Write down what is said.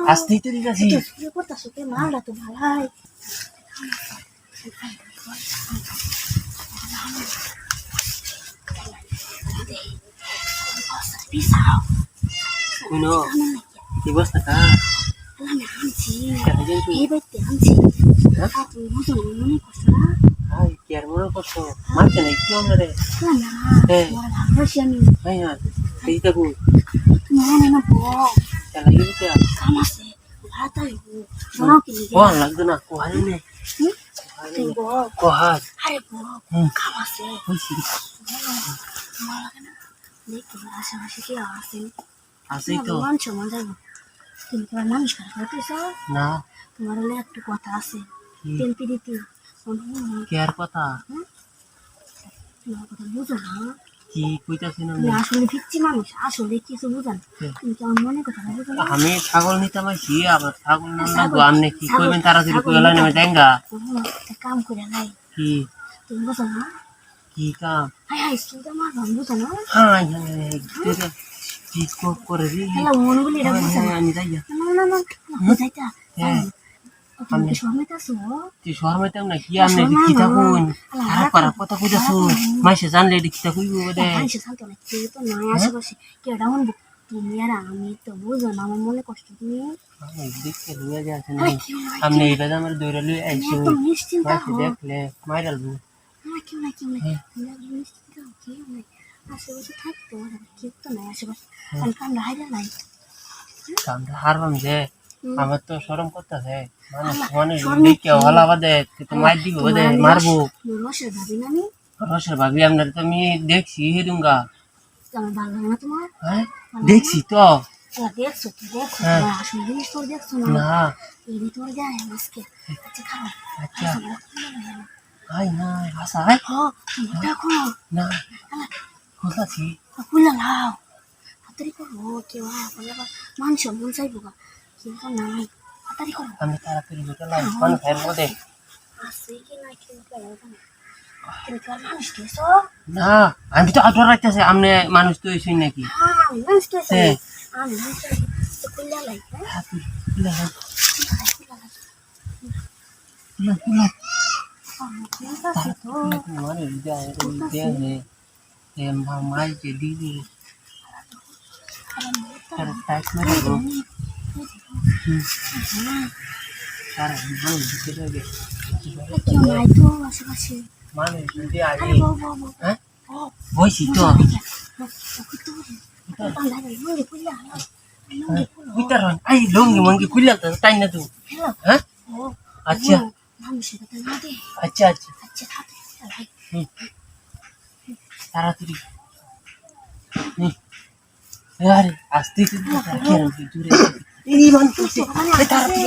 আসতেই তো দিতেছি মালটা তো ভালাই কইনো কি বস্তা কা আমি আনছি কাজেন তুই এই বাইতে আনছি হ্যাঁ তুমি বুঝো মনে করছো না হাই কি আর মনে করছো মারছে না কি আমরা রে না হ্যাঁ তোমার ভালোবাসি আমি হাই হ্যাঁ এই দেখো তুমি মনে না বো চালা গেলি কে কাম আছে ভাতাই বড় কি লিগে কোন লাগতো না কোহারে নে তুমি বো কোহার আরে বো কাম আছে হইছি তোমার লাগে না দেখতে আশেপাশে কি আছে আসেই তো মানুষ মন যাবো তুমি তোমার মানুষ খারাপ করতেছ না তোমার হলে একটু কথা আছে কি টেম্পি দিতে কে আর কথা তোমার কথা বুঝো না কি কইতাছি না তুমি আসলে ভিচ্ছি মানুষ আসলে কিছু বুঝান তুমি তো আমার মনে কথা বুঝো না আমি ছাগল নিতে পারছি আবার ছাগল না লাগবো আপনি কি কইবেন তাড়াতাড়ি কইলা নেমে দেঙ্গা একটা কাম করে নাই কি তুমি বুঝো না কি কাম হাই হাই স্কিন তো আমার বুঝো না হাই হাই কি করে রে হ্যালো মনে বলি এটা বুঝো না আমি যাই না না না বুঝাইতা হ্যাঁ তুমি শর্মিতা সো তুই শর্মাইতাম না কি আমি কি থাকুন খারাপ খারাপ কথা কইতাছো মাইসে জানলে এটি কি থাকুইব বদে মানুষ শান্ত না কেউ তো নাই আশেপাশে কেউ ডাউন তুমি আর আমি তো বুঝো না আমার মনে কষ্ট তুমি আমি দেখতে লইয়া যাচ্ছেন আপনি এই বাজে আমার দৌড়ে লই আইছো একদম নিশ্চিন্ত মাইসে দেখলে মাইরালবো না কেউ নাই তুমি একদম নিশ্চিন্ত কেউ নাই আশেপাশে থাকতো কেউ তো নাই আশেপাশে আমি কামড়া হাইরা নাই কামটা হারবাম যে আমার তো শরম করতেছে মানুষ দেখে হলা বাদে তো মার দিব বাদে মারবো রসের ভাবি না আমি রসের ভাবি আপনার তো আমি দেখছি হেদুঙ্গা আমার ভালো লাগে না তোমার হ্যাঁ দেখছি তো দেখছো তো দেখছো আসলে জিনিস তোর দেখছো না না এই তোর যায় আজকে আচ্ছা খারাপ আচ্ছা হাই না আসা হাই দেখো না কোথাছি খুলে লাও তাড়াতাড়ি করো কেউ মানুষ মন চাইবো গা কিন্তু নাই তাড়াতাড়ি করো আমি তাড়াতাড়ি যেতে লাই কোন ফের মধ্যে আসে কি না কেউ কেউ তুমি কার মানুষ কেছো না আমি তো আদর রাখতেছি আপনি মানুষ তো হইছেন নাকি আমি মানুষ কেছো আমি মানুষ তো খুলে লাই মাই যে দিদি টাইট মেরে গো সারা মানুষ দিতে লাগে কেউ নাই তো আশেপাশে মানুষ দিতে আগে বো হ্যাঁ বইছি তো ইতার আই লঙ্গি মঙ্গি খুললা তো তাই না তুই হ্যাঁ আচ্ছা আচ্ছা আচ্ছা তাড়াতাড়ি আরে আসতে দূরে এই মানুষ তাড়াতাড়ি